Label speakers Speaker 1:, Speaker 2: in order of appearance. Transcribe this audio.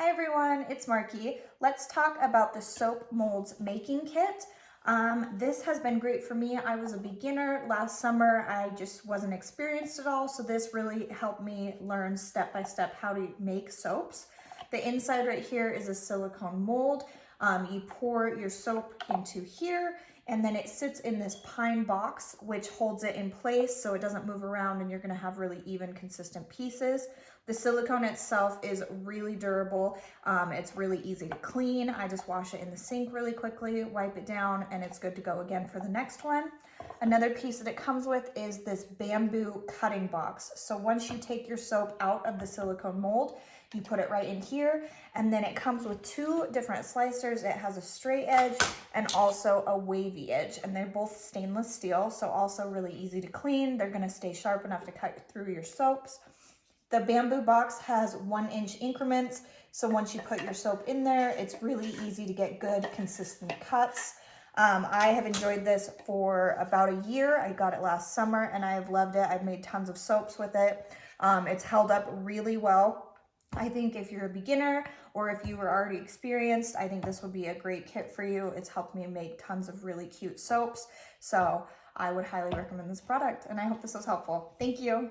Speaker 1: Hi everyone, it's Marky. Let's talk about the soap molds making kit. This has been great for me. I was a beginner last summer. I just wasn't experienced at all, so this really helped me learn step by step how to make soaps. The inside right here is a silicone mold. You pour your soap into here, and then it sits in this pine box, which holds it in place so it doesn't move around and you're gonna have really even, consistent pieces. The silicone itself is really durable. It's really easy to clean. I just wash it in the sink really quickly, wipe it down, and it's good to go again for the next one. Another piece that it comes with is this bamboo cutting box. So once you take your soap out of the silicone mold, you put it right in here, and then it comes with two different slicers. It has a straight edge and also a wavy edge, and they're both stainless steel, so also really easy to clean. They're gonna stay sharp enough to cut through your soaps. The bamboo box has 1-inch increments, so once you put your soap in there, it's really easy to get good, consistent cuts. I have enjoyed this for about a year. I got it last summer and I have loved it. I've made tons of soaps with it. It's held up really well. I think if you're a beginner or if you were already experienced, I think this would be a great kit for you. It's helped me make tons of really cute soaps. So I would highly recommend this product, and I hope this was helpful. Thank you.